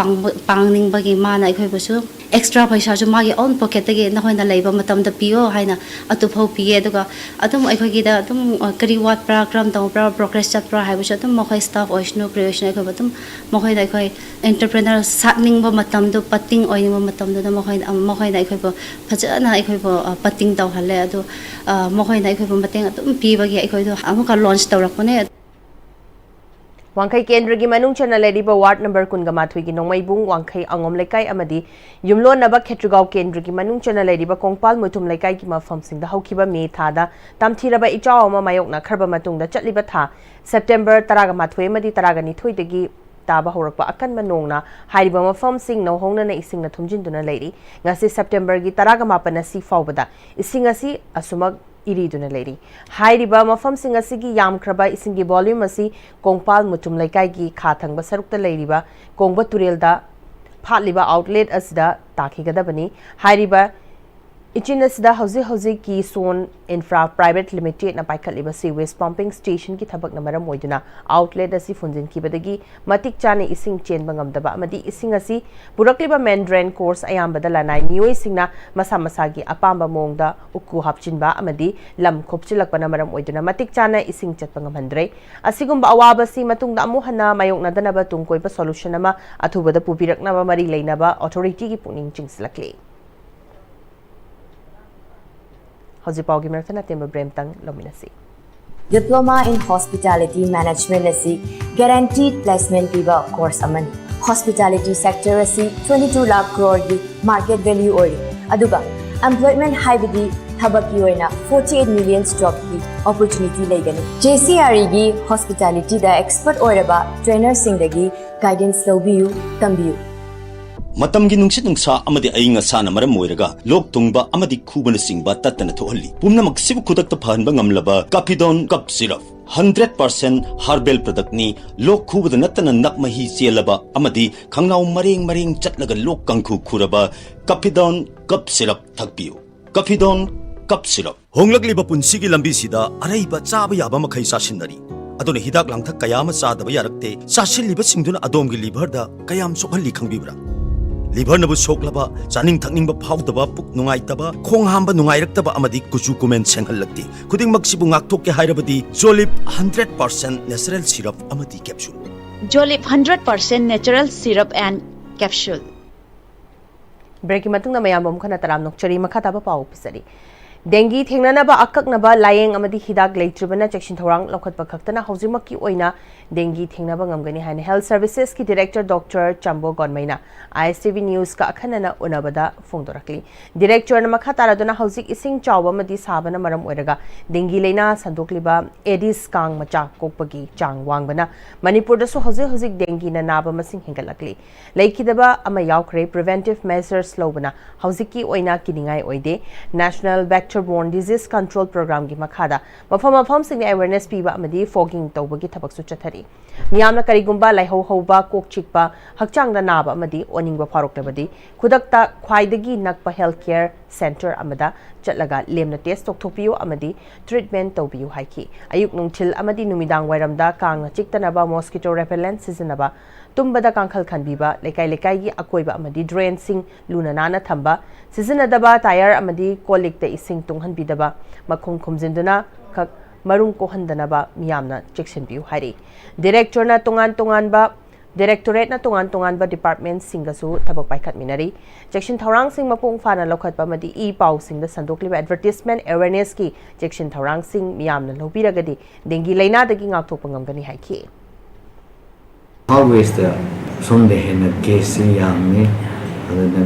ꯄꯥꯡꯅꯤꯡꯕꯒꯤ ꯃꯥꯅ ꯑꯩꯈꯣꯏꯕꯨꯁꯨ ꯑꯦꯛꯁꯇ꯭ꯔꯥ ꯄꯩꯁꯥꯁꯨ ꯃꯥꯒꯤ ꯑꯣꯟ ꯄꯣꯀꯦꯠꯇꯒꯤ ꯅꯈꯣꯏꯅ ꯂꯩꯕ ꯃꯇꯝꯗ ꯄꯤꯌꯣ ꯍꯥꯏꯅ ꯑꯗꯨꯐꯥꯎ ꯄꯤꯌꯦ ꯑꯗꯨꯒ ꯑꯗꯨꯝ ꯑꯩꯈꯣꯏꯒꯤꯗ ꯑꯗꯨꯝ ꯀꯔꯤ ꯋꯥꯠꯄ꯭ꯔꯥ ꯀꯔꯝ ꯇꯧꯕ꯭ꯔꯥ ꯄ꯭ꯔꯣꯒ꯭ꯔꯦꯁ ꯆꯠꯄ꯭ꯔꯥ ꯍꯥꯏꯕꯁꯨ ꯑꯗꯨꯝ ꯃꯈꯣꯏ ꯁ꯭ꯇꯥꯐ ꯑꯣꯏꯁꯅꯨ ꯀꯔꯤ ꯑꯣꯏꯁꯅꯨ ꯑꯩꯈꯣꯏꯕꯨ ꯑꯗꯨꯝ ꯃꯈꯣꯏꯗ ꯑꯩꯈꯣꯏ ꯑꯦꯟꯇꯔꯄ꯭ꯔꯦꯅꯔ ꯁꯥꯠꯅꯤꯡꯕ ꯃꯇꯝꯗꯨ ꯄꯠꯇꯤꯡ ꯑꯣꯏꯅꯤꯡꯕ ꯃꯇꯝꯗꯨꯗ ꯃꯈꯣꯏꯅ ꯑꯩꯈꯣꯏꯕꯨ ꯐꯖꯅ ꯑꯩꯈꯣꯏꯕꯨ ꯄꯠꯇꯤꯡ ꯇꯧꯍꯜꯂꯦ ꯑꯗꯨ ꯃꯈꯣꯏꯅ ꯑꯩꯈꯣꯏꯕꯨ ꯃꯇꯦꯡ ꯑꯗꯨꯝ ꯄꯤꯕꯒꯤ ꯑꯩꯈꯣꯏꯗꯣ ꯑꯃꯨꯛꯀ ꯂꯣꯟꯆ ꯇꯧꯔꯛꯄꯅꯦ वांखई केंद्र की मनुंग चना लेरिबा वार्ड नंबर 19 की नोंमैबुंग वांखई अंगोम लेकाई अमदी युमलोनबा खेत्रुगाव केंद्र की मनुंग चना लेरिबा कोंगपाल मुथुम लेकाई की मफमसिंग हौखिबा मे थादा तमथिरबा इचाव अमा मायोकना खरबा मतुंगदा चटलिबा था सेप्टेम्बर 19 अमदी 22 दगी ताबा हौरकपा अकनबा नोंगना हारिबा मफमसिंग नौहोंगना इसिंगना थुमजिंदुना लेरी ngasi सेप्टेम्बर की 19 asi फावबदा इसिंग asi asumag इरीदुना लेरी हाइरिबा मफम सिंग असिगी यामख्रबा इसिंगी वॉल्यूम असि कोंगपाल मुचुम लैकाई खाथंगबा सरुक्ता लेरिबा कोंगबा तुरेलदा फाटलिबा आउटलेट असदा ताखिगदबनी हाइरिबा इचिन असदा हौजी की सोन इंफ्रा प्राइवेट लिमिटेड ना पाइखलिबा सीवेज पंपिंग स्टेशन की थबक नमरम मोइदुना आउटलेट असि फुंजिन किबदगी मतिक चाने इसिंग चेनबा ngamdaba amadi ising asi purakliba main drain course ayambada lanai mioi singna masa masagi apamba mongda ukku hapchinba amadi lam khopchilakpana maram oiduna matik chana ising chatpa ngamhandre asigumba awaba si matungda amu hana mayokna danaba tungkoiba solution ama athubada pubiraknaba mari leinaba authority ki puning chingslakle हौजिपाउगी मरथना तेम ब्रेमतंग लोमिनसी Diploma in Hospitality Management asi guaranteed placement piba course amani hospitality sector asi 22 lakh crore gi market value oi aduga employment haibidi thabaki oina 48 million job ki opportunity leigani JCRE gi hospitality da expert oiraba trainer sing dagi guidance lobiyu tambiyu मतमगी नुंगसित नुंगसा अमदि अइंग असाना मरम मोइरगा लोक तुंगबा अमदि खुबन सिंगबा तत्तना थोहल्ली पुमनमक सिबु खुदकत फहनबा ngamlaba काफिडोन कप सिरप 100% हर्बल प्रोडक्ट नि लोक खुबद नत्तना नकमही चेलबा अमदि खंगनाउ मरेंग मरेंग चटलगा लोक कंखु खुरबा काफिडोन कप सिरप थकपियो काफिडोन कप सिरप होंगलगलिबा पुंसिगी लंबी सिदा अरैबा चाबा याबा मखै सासिनरी अदुना हिदाक लांथक कयाम चादबा यारक्ते सासिलिबा सिंगदुना अदोमगी लिभरदा कयाम सोखल्ली खंगबिब्रा लिभर नबु सोकलबा चानिंग थकनिंग फाउदबा पुक नुंगाइतबा खोंग हांबा नुंगाइरक्तबा अमदि कुचु कुमेन सेंहल्लक्ति खुदिंग मक्सिबु ngakthokke hairabadi Jolip 100% natural syrup amadi capsule Jolip 100% natural syrup and capsule break मतुंगना मयाम खना तराम नोकचरी मखाताबा पाउ पिसरी डेंगी थेंगनाबा अककनबा लायेंग अमदि हिदाक लेट्रिबना चेक्शन थौरांग लौखतबा खक्तना हौजिमक्की ओइना डेंगी थेंगनाबा ngamgani हाइन हेल्थ सर्विसेस की डायरेक्टर डॉक्टर चंबो गनमैना ISTV न्यूज का अखनना उनबदा फोंदोरकली डायरेक्टर मखा तारादना हौजिक इसिंग चावबा मदि साबना मरम ओइरगा डेंगी लेना संदोकलिबा एडिस कांग मचा कोकपगी चांग वांगबना मणिपुर दसु हौजिक डेंगी ना नाबा मसिंग हेंगलकली लेखिदबा अमा यावख्रे प्रिवेंटिव मेजर्स लौबना हौजिकी ओइना किनिंगाई ओइदे national vector-borne disease control program की मखादा मफम सिंह awareness पीबा अमदी fogging तौबगी थबकसु चथरी मियामना करिगुंबा लाइहौ हौबा कोक चिकपा हक्चांगदा नाबा अमदी ओनिंगबा फारोक्तबदी खुदक्ता ख्वाइदगी नकपा हेल्थ केयर सेंटर अमदा चटलगा लेमना टेस्ट तोकथोपियो अमदी ट्रीटमेंट तौबियो हाइकी अयुक नुंगथिल अमदी नुमिदांग वाइरमदा कांग चिकतनबा मॉस्किटो रेपेलेंट सिजनबा तुम्बदा कांखल खनबीबा लेकाई लेकाई की अकोइबा अमदी ड्रेन सिंग लुना नाना थंबा सिजनदबा टायर अमदी कोलिकते इसिंग तुंगहनबीदबा मखुम खुमजिंदुना खक मरुंग कोहंदनबा मियामना चेक्सिनबियो हाइरी डायरेक्टरना तोंगान डायरेक्टोरेटना तोंगान डिपार्टमेंट सिंगसु थबक पाइखतमिनरी चेक्शन थौरांग सिंग मपुंग फाना लौखतबा मदि ई पाउ सिंग द संदोकलिबा एडवर्टाइजमेंट अवेयरनेस की चेक्शन थौरांग सिंग मियामना लौबिरगदि dinghy लाइनादगी ngaktokpa ngamgani haiki always the some the hen case yamne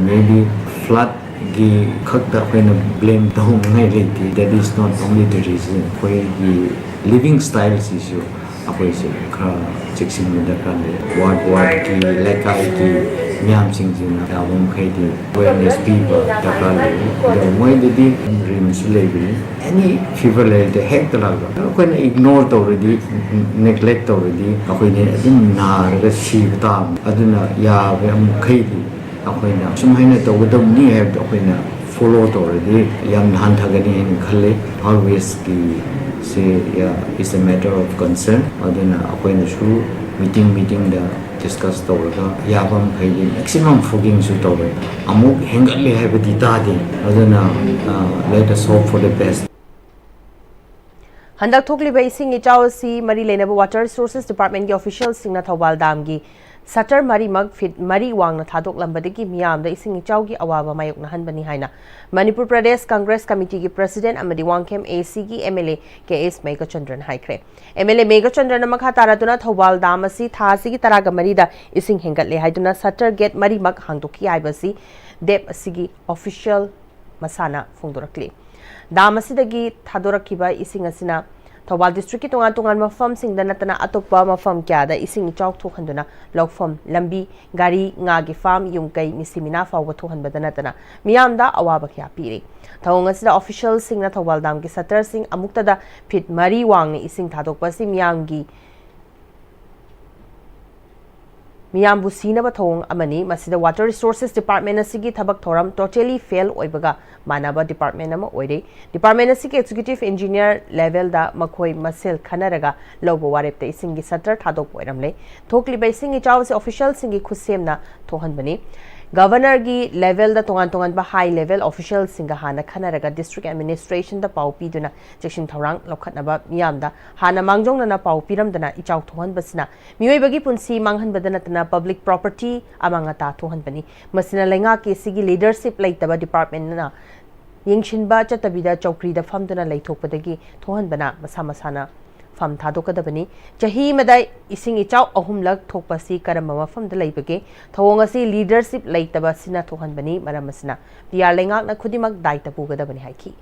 maybe flood gi khakta when blame dong ngai leti that is not only the reason for the living styles issue ꯑꯩꯈꯣꯏꯁꯦ ꯈꯔ ꯆꯦꯛꯁꯤꯟꯕ ꯗꯔꯀꯥꯔ ꯂꯩ ꯋꯥꯔꯗꯀꯤ ꯂꯩꯀꯥꯏꯒꯤ ꯃꯤꯌꯥꯝꯁꯤꯡꯁꯤꯅ ꯌꯥꯕ ꯃꯈꯩꯗꯤ awareness ꯄꯤꯕ ꯗꯔꯀꯥꯔ ꯂꯩ ꯑꯗꯨꯒ ꯃꯣꯏꯗꯗꯤ ꯔꯤꯝꯁꯁꯨ ꯂꯩꯕꯅꯤ ꯑꯦꯅꯤ ꯐꯤꯚꯔ ꯂꯩꯔꯗꯤ ꯍꯦꯛꯇ ꯂꯥꯛꯄ ꯑꯩꯈꯣꯏꯅ ꯏꯒꯅꯣꯔ ꯇꯧꯔꯗꯤ ꯅꯦꯒ꯭ꯂꯦꯛ ꯇꯧꯔꯗꯤ ꯑꯩꯈꯣꯏꯅ ꯑꯗꯨꯝ ꯅꯥꯔꯒ ꯁꯤꯕ ꯇꯥꯕꯅꯤ ꯑꯗꯨꯅ ꯌꯥꯕ ꯃꯈꯩꯗꯤ ꯑꯩꯈꯣꯏꯅ ꯁꯨꯃꯥꯏꯅ ꯇꯧꯒꯗꯕꯅꯤ ꯍꯥꯏꯕꯗꯣ ꯑꯩꯈꯣꯏꯅ ꯐꯣꯂꯣ ꯇꯧꯔꯗꯤ ꯌꯥꯝꯅ ꯍꯟꯊꯒꯅꯤ ꯍꯥꯏꯅ ꯈꯜꯂꯤ ꯍꯥꯔꯋꯦꯁꯀꯤ ꯁꯤ is a matter of concern aduna akoina su meeting da discuss tawraga yaba mkhaidi maximum fogging su tawre amuk hengalle habadi tadi aduna let us hope for the best Handak thokliba ising ichaw si mari lenaba water resources department gi officials singna Thawbal dam gi Satar mari mag fit mari wang na thadok lambadagi miyam da ising ichaw gi awaba mayok na hanbani haina Manipur Pradesh Congress Committee gi President amadi Wangkem AC gi MLA KS Megachandran haikre MLA Megachandran makha taratuna Thawbal dam asi thasi gi taraga mari da ising hengatle haiduna Satar gate mari mag hangdoki aibasi dep asigi official masana phongdorakli dam asidagi thadorakiba ising asina Thawbal district ki tungan mafam sing da natana atopa mafam kya da ising ichaw thokhanduna lokfam lambi gari nga gi farm yumkai misimina fawba thokhanbada natana miyam da awaba kya piri thawng asida official sing na Thawbal dam ki Satar sing amukta da phit mari wang ni ising thadokpa si miyam gi Miyambu sinaba thong amani masida water resources department asigi thabak thoram totally fail oibaga manaba department ama oire department asigi executive engineer level da makhoi masel khanaraga lobo warepte isingi Satar thadok oiramle thokli bai singi chawse official singi khusemna thohanbani Governor gi level da tongan ba high level official singa hana khanaraga district administration da pau piduna jekshin thorang lokhatnaba miyam da hana mangjong na pau piram dana ichaw thohan basina mioi bagi punsi manghan badana tana public property amanga ta thohan bani masina lenga ke sigi leadership laitaba department na yengshin ba chatabida chokri da famdana laithokpadagi thohan bana masa masana fam thadokadabani chahi madai ising ichaw ahumlak thokpasi karamba mafam da laibage thawong asi leadership laitaba sina thohan bani maramasna PR lengak na khudimak daita pugadabani haiki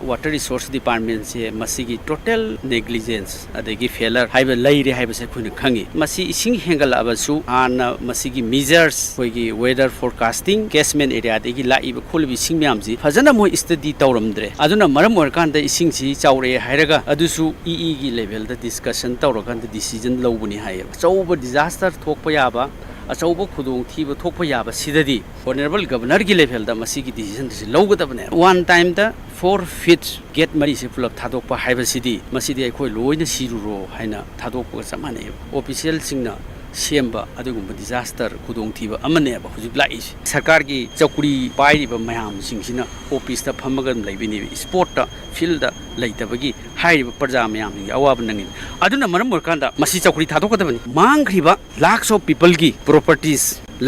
Water Resource Department se masigi total negligence adegi failure haiba laire haiba se khuna khangi masi ising hengal abasu an masigi measures hoigi weather forecasting catchment area degi laiba khulbi singmyam ji fajana moi study tawramdre aduna maram orkan da ising si chawre hairaga adusu EE gi level da discussion tawrakan da decision lobuni haye chawba disaster thokpa yaba achauba khudong thiba thokpa yaba sidadi honorable governor gi level da masigi decision si logadabne one time da 4 feet gate mari se pulap thadokpa haiba sidi masidi ai khoi loina siruro haina thadokpa samane official singna semba adugumba disaster khudong thiba amane ba hujik lai sarkar gi chakuri pairi ba mayam singsina office ta phamagan laibini sport ta field da laitabagi hairi ba parja mayam gi awab nangin aduna maram morkanda masi chakuri thadokadabani mangkhriba lakhs of people gi properties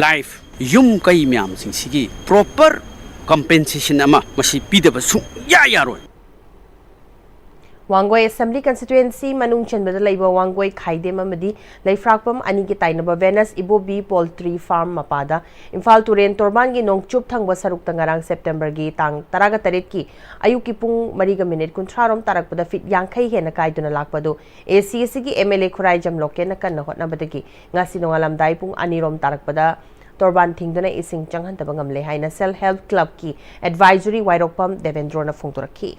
life yum kai mayam singsigi proper compensation ama masi pidaba su ya yaroi Wangoi Assembly Constituency Manung Chenbada Laiba Wangoi Khaidem Amadi Laifrakpam Ani ki Tainaba Venus Ibobi Poultry Farm Mapada Imphal Turen Torban gi Nongchup Thangba Saruk Tangarang September gi Tang Taraga Taret ki Ayuki Pung Mariga Minute Kuntrarom Tarakpada Fit Yankai Hena Kaiduna Lakpado ACC gi MLA Khurai Jamloke na kan hotnabadagi ngasi nongalam dai pung anirom tarakpada Torban Thingduna ising changhan tabangam le haina Self Help Club ki Advisory Wairokpam Devendrona Phongtoraki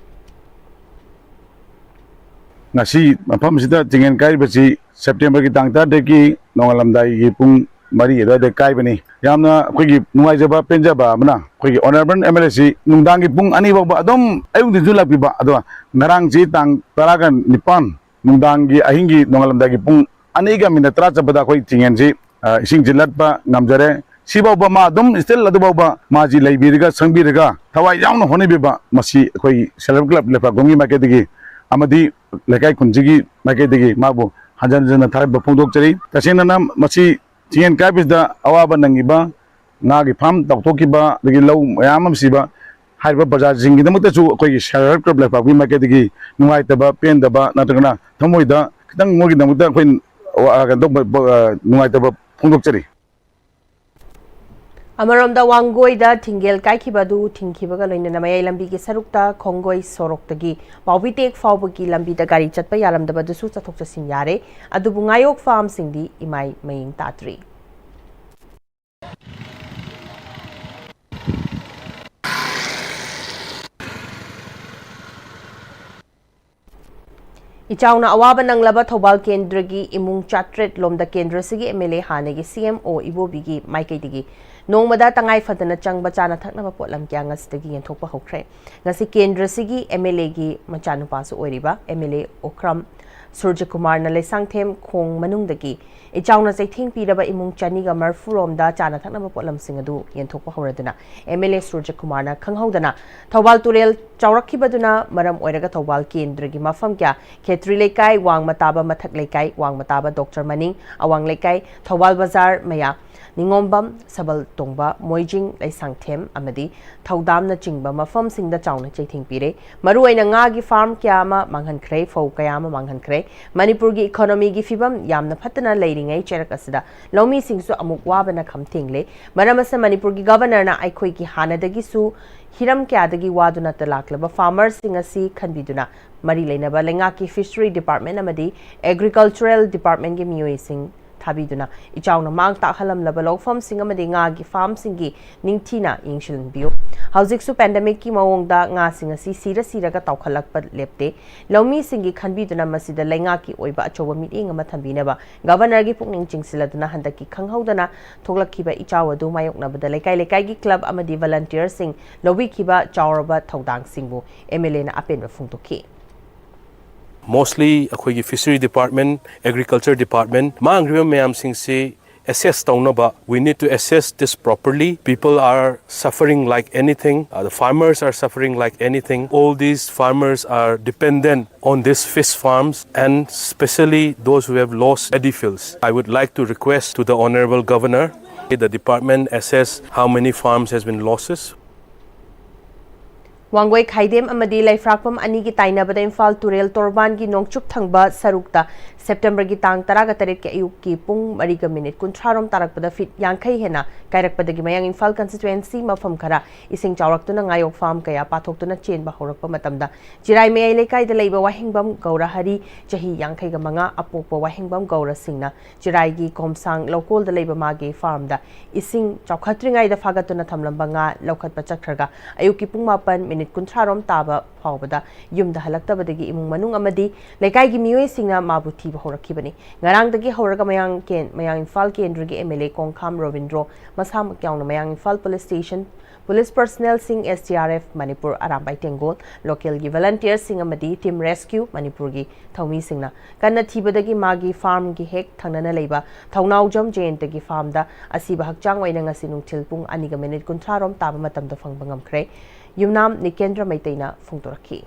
ngasi mafam sida tingen kai basi September ki tang ta de ki nongalamdai gi pung mari da de kai bani yamna khoi gi nuai jaba penjaba amna khoi gi honorable MLA si nungdang gi pung ani ba adom ayung di julak bi ba ado ngarang ji tang taragan nipan nungdang gi ahing gi nongalamdai gi pung ani ga minatra jabada khoi tingen ji ising jilat ba ngamjare sibaw ba ma adom still adu ba ma ji laibiriga sangbiriga thawai yauna hone bi ba masi khoi self club lepa gongi ma ke digi amadi lekai kunjigi makai digi mabu hajan jana thar ba phongdok chari tasena nam masi tingen kai bis da awaba nangiba nagi farm toktoki ba digi low mayam siba haiba bajar jingi damakta chu koi sharar club la pabi makai digi nuai taba pen daba natagna thamoi da kitang mogi damakta koi nuai taba phongdok chari अमरमदा वांगोइदा थिंगेल काइखिबदु थिंखिबगा लोइनना मयाई लंबी की सरुक्ता खोंगोई सोरोक्तगी पाउबिटेक फाउबगी लंबीदा गाड़ी चटपा यारमदबदुसु चथोक चसिन यारे अदुबु ngayok farm सिंगदी इमाई मयिंग तात्री इचाउना अवाब नंगलब Thoubal केंद्र की इमुंग चाट्रेट लोमदा केंद्र से MLA हाने की सीएमओ इबोबी की माइकैदगी नोंगमदा तंगाई फदना चंगबा चाना थकनबा पोटलम क्या ngasi yenthokpa hokre ngasi केंद्र से एमएलए की मचानुपासु ओरिबा एमएलए ओक्रम सूर्य कुमार न लेसांगथेम खोंग मनुंगदगी इचाउना चैथिंग पीरबा इमुंग चनीगा मरफुरोमदा चाना थकनबा पोटलम सिंग अदु yenthokpa होरदुना एमएलए सूर्य कुमार न खंगहौदना थौबाल तुरेल चौरखिबदुना मरम ओइरगा थौबाल केंद्र की मफम क्या खेत्री लेकाई वांग मताबा मथक लेकाई वांग मताबा डॉक्टर मनिंग अवांग लेकाई थौबाल बाजार मया निंगोंबम सबल तोंबा मोइजिंग लेसांगथेम अमदी थौदाम न चिंगबा मफम सिंगदा चाउना चैथिंग पीरे मरुओइना ngaगी फार्म क्या मांगहनख्रे फौ कया मांगहनख्रे मणिपुर की इकोनॉमी की फिबम यामना फतना लेरिंगै चेरक असदा लौमी सिंगसु अमुक वाबना खमथेंगले मरमसे मणिपुर की गवर्नर ना आइखोई की हानदगिसु हिरम क्यादगी वादुना तलाकलबा फार्मर्स सिंग असि खनबिदुना मरी लेनबा लेंगा की फिशरी डिपार्टमेंट अमदी एग्रीकल्चरल डिपार्टमेंट के मियोई सिंग थाबीदुना इचाउना मांग ताहलम लब लौफम सिंग अमदी nga की फार्म सिंगी निंगथीना इंगशिलबियो हौजिकसु पेंडेमिक की मवोंगदा nga सिंग असि सिरा सिरागा तौखलकप लेपते लौमी सिंगी खनबिदुना मसिदा लेंगा की ओइबा अचोबा मीटिंग अमा थंबीनेबा गवर्नर की पुकनिंग चिंगसिलदुना हंदकी खंगहौदना थोगलखिबा इचावदु मायोकनबदा लेकाई लेकाई की क्लब अमदी वॉलंटियर सिंग लौबिखिबा चावरबा थौदांग सिंगबु एमएलए ना अपेनबा फुंगतोखि Mostly अखोई fishery department, agriculture department, मांगरिबा मैम सिंग से assess taunaba. We need to assess this properly. People are suffering like anything. The farmers are suffering like anything. All these farmers are dependent on these fish farms, and especially those who have lost paddy fields. I would like to request to the Honorable Governor, the department assess how many farms has been losses. वांगोई खाइदेम अमदी लाइफ्राकपम अनी की ताइनबदा इम्फाल तुरेल तोरबान की नोंगचुक थंगबा सरुकता September की तांग तरागा तरेट के अयुक की पुंग मरीगा minute कुंथ्रारोम तारकपदा fit यांखै हेना कायरकपदगी मयांग Imphal constituency मफम खरा इसिंग चावरक्तुना ngayok farm कया पाथोक्तुना चेनबा हौरकपा मतमदा चिराई मेय लेकाइदा लेबा वाहिंगबम गौरा हरी चही यांखै गा मंगा अपोकपा वाहिंगबम गौरा सिंगना चिराई की कोमसांग लोकोल दा लेबा मागे फार्म दा इसिंग चावखत्रिंगाई दा फागतुना थमलंबा nga लौखतपा चखरगा अयुक की पुंग मापन मिनिट कुंथ्रारोम ताबा फावबदा युमदा हलक्तबदगी इमुंग मनुंग अमदी लेकाई की मियोई सिंगना माबु थीबा हौरखिबनी ngaraangdagi हौरगा मयांग इम्फाल केंद्र की एमएलए कोंखाम रोविंद्रो मसामक यावना Mayang Imphal police station police personnel सिंह एसटीआरएफ मणिपुर अरामबाई टेंगोल लोकल की वॉलंटियर सिंह अमदी टीम रेस्क्यू मणिपुर की थौमी सिंगना कन्ना थीबदगी मागी फार्म की हेक थंगना लेबा थौनाउजम जयंत की फार्म दा असीबा हकचांग ओइना ngasi नुंगथिल पुंग अनिगा मिनिट कुंथ्रारोम ताबा मतमदा फंगबा ngamkhre युमनाम निकेंद्र मैतेना फोंदोरखी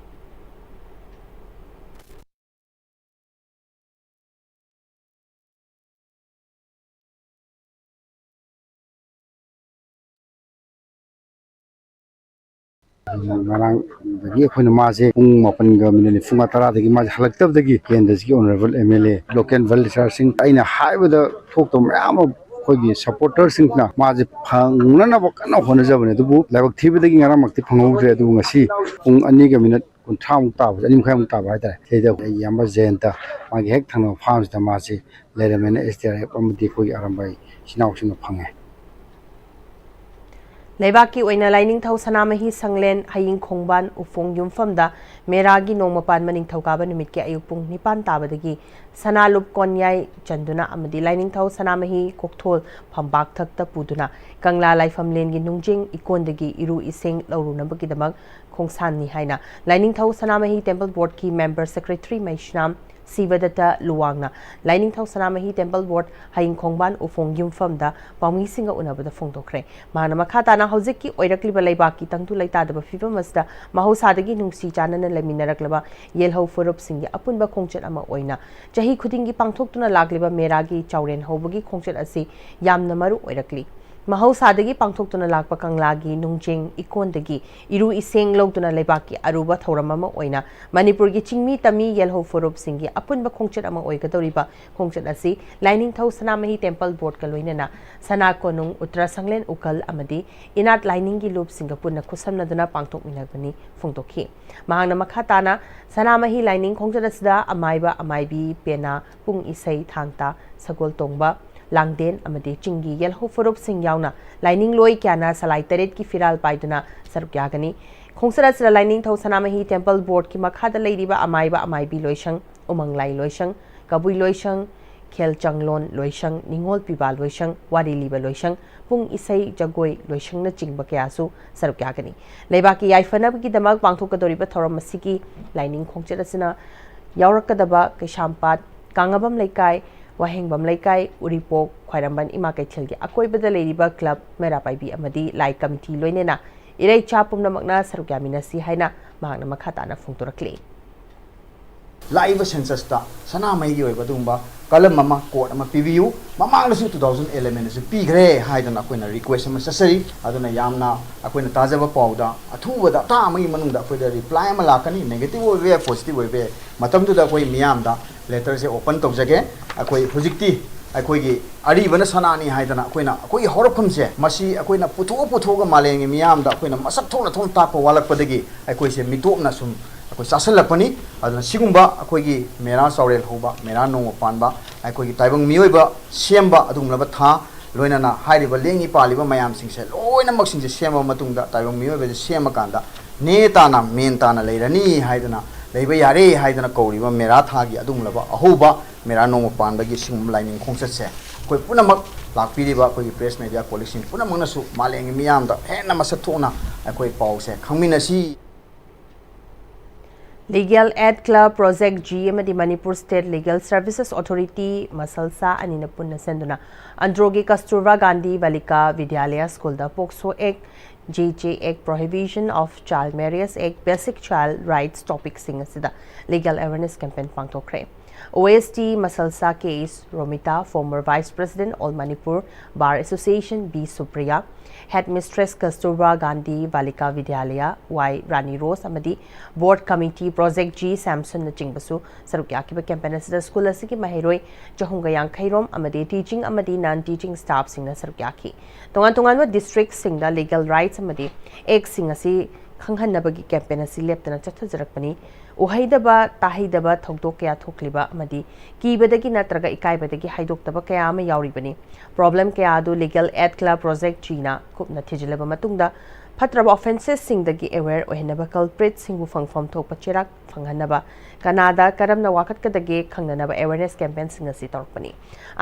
ngaraangdagi akhona maase pung 8 minute funga 10 dagi maase halaktabdagi kendasgi honorable MLA local volunteer sing aina haibada thokto mayam khogi supporter singna maase phangnana bakana honajabane dubu labak thibadagi ngaramakti phangogre adu ngasi pung 2 minute 30 tab 2 tab haida seda yamba jenta magi hek thangno farms da maase leramena STRF amudi khogi arambai sinawsing phange लेबाकी ओइना लाइनिंग थौ सनामही संगलेन हाइंग खोंगबान उफोंग युमफमदा मेरागी नोंगमपान मनिंग थौकाबा निमित के अयुक पुंग 9 ताबदगी सनालुप कोन्याई चंदुना अमदी lining थौ सनामही कोकथोल फंबाक थक्ता पुदुना कंगला लाइफमलेन की नुंजिंग इकोंदगी इरु इसिंग लौरुनबगीदमक खोंगसाननी हाइना lining थौ Sanamahi temple board की member secretary मैशनाम सिवदता लुवांगना lining थौ सनामही टेंपल बोर्ड हाइंग खोंगबान उफोंग युमफमदा पाउंगी सिंगा उनबदा फोंदोखरे माना मखाताना हौजिककी ओइरक्लिबा लेबाकी तंतु लैतादबा फिबमसदा महौसादगी नुंसी चानना लेमिनरक्लबा येलहौ फुरुप सिंगी अपुनबा खोंगचत अमा ओइना चही खुदिंगी पांगथोक्तुना लागलिबा मेरागी चावरेन हौबगी खोंगचत असि यामना मरु ओइरक्ली mahausadagi pangthoktuna lakpa kanglagi nungjing ikondagi iru iseng logtuna lebaki aruba thoramama oina Manipur gi chingmi tami yelho forup singi apunba khongchat ama oigadoriba khongchat asi lining thau sanamahi temple board ka loinana sana konung uttara sanglen ukal amadi inat lining gi loop singapurna khusamnaduna pangthok minagani phongtokhi mahangna makhatana sanamahi lining khongchat asida amaiba amaibi pena pung isai thangta sagol tongba Langden amadi chingi yelho forup sing yauna lining loi kyana salai teret ki firal paiduna saruk yagani khongsara sira lining thau sanamahi temple board ki makhada leiriba amaiba amaibi loisang umanglai loisang kabui loisang khel changlon loisang ningol piba loisang wari liba loisang pung isai jagoi loisang na chingba kyasu saruk yagani leibaki yaifana ki damak pangthokadoriba thoram masiki lining khongchara sina yaurakadaba keshampat kangabam laikai Wahengbam Laikai, Uripok, Khairamban Ima Kaithilgi Akoibada Leiriba Club, Merapaibi Amadi, Lai Committee Loinena, Irei Chapum Namakna Sarukyamina Si Haina, Mahana Makhatana Fungturakli. Live census ta sana mai gi oiba dumba kalam mama court ama PVU mama lasu 2011 se pigre haidana koina request ama sasari aduna yamna akoina tajaba pauda athuwada ta mai manungda koida reply ama lakani negative oibe positive oibe matamdu da koi miyam da letter se open tawjage akoi hujikti akoi gi ari bana sanani haidana koina akoi horapum se masi akoina putho ga malengi miyam da koina masak thona thon ta ko walak padagi akoi se mitopna sum akoi sasalapani aduna sigumba akoi gi mera saurel hoba mera nong panba akoi gi taibang miyoiba semba adumlaba tha loinana hairiba lengi paliba mayam singse loina maksing se semba matungda taibang miyoiba se sema kanda ne tana men tana leirani haidana leiba yare haidana koriba mera thagi adumlaba ahoba mera nong panba gi singum lining khongset se koi punamak lakpiriba koi press media collection punamang nasu malengi miyam da hena masathona akoi pause khangminasi Legal Aid Club Project G amadi Manipur State Legal Services Authority Masalsa anina punna senduna Androgi Kasturba Gandhi Balika Vidyalaya School da Pokso Act JJ Act Prohibition of Child Marriage Act Basic Child Rights topic singasida Legal Awareness Campaign pangtokre OST Masalsa case Romita former Vice President All Manipur Bar Association B Supriya Headmistress Kasturba Gandhi Balika Vidyalaya Y Rani Rose amadi Board Committee Project G Samson na chingbasu sarukya kiba campaign asida school asigi mahiroi jahunga yang khairom amadi teaching amadi non teaching staff singna sarukya ki tongan wa district singda legal rights amadi ek singasi khanghanabagi campaign asi leptana chathajarakpani uhaidaba tahidaba thokdok kya thokliba amadi kibadagi natraga ikaibadagi haidoktaba kaya ama yauribani problem kaya adu legal aid club project china kupna thijilaba matungda phatraba offenses singdagi aware ohenaba culprit singbu fangfam thokpa cherak phanghanaba kanada karamna wakat kadagi khangnanaba awareness campaign singasi torpani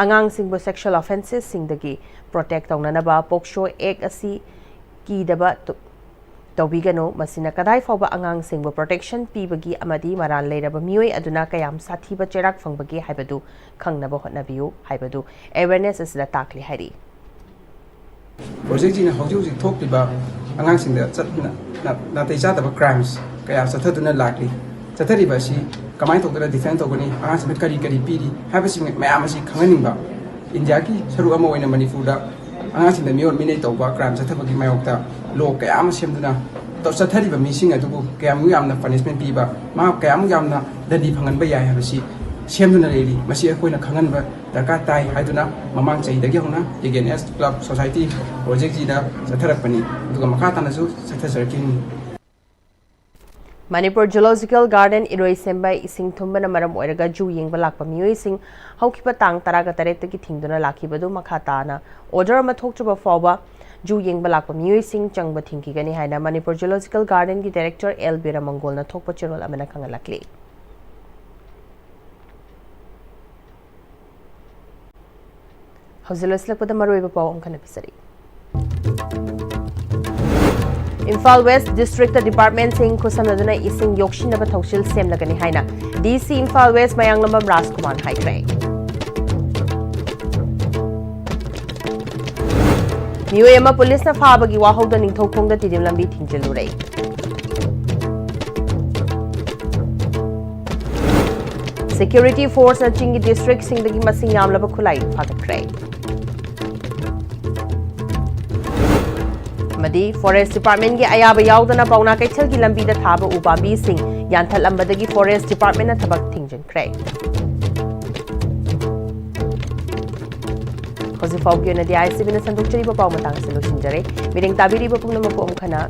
angang singbu sexual offenses singdagi protect tawnanaba poksho ek asi kidaba Tawigano masina kadai fawba angang singbo protection pibagi amadi maran leiraba mioi aduna kayam sathiba cherak fangbagi haibadu khangnaba hotnabiu haibadu awareness asida takli hari project jina hauji thokliba angang singda chatna na teja daba crimes kaya sathaduna lakli chathariba si kamai thokdara defend thogani angang singda kari piri habasing mayam asi khanganingba india ki saru ama oina manipurda angang singda mior minei tawba crime chathabagi mayokta lo kaya ama semduna to sathariba mising adubu kaya mu yamna punishment piba ma kaya mu yamna dadi phangan ba yai habasi semduna leiri masi akoina khangan ba darka tai haiduna mamang chai dagi hona against club society project jida satharapani duga makata nasu sathasarkin Manipur Zoological Garden Iroi Sembai Ising Thumbana Maram Oiraga Ju Yengba Lakpa Mioi Sing Haukipa Tang Taraga Taretaki Thingduna Lakibadu Makhatana Order Mathokchuba Fawba Ju Yengba Lakpa Mioi Sing Changba Thingkigani Haina Manipur Zoological Garden ki Director L Bira Mongolna Thokpa Chirol Amana Khangalakli Hauzilos Lakpada Maroiba Paw Omkana Pisari Imphal West District Department Sing Kusanaduna Ising Yokshinaba Thoshil Sem Lagani Haina DC Imphal West Mayanglambam Raskuman Haikre Miyama Police na Fabagi Wahogda Ningthokongda Tidim Lambi Thinjilurei Security Force na Chingi District Singdagi Masing Yamlaba Khulai Phagakre amadi Forest Department gi ayaba yaudana pauna kaithal gi lambi da thaba ubabi sing yanthalambadagi Forest Department na thabak thingjankhre Hozifau gi na di ICB na sandukchari ba pau matang solution jare mireng tabiri ba pumna ma po amkhana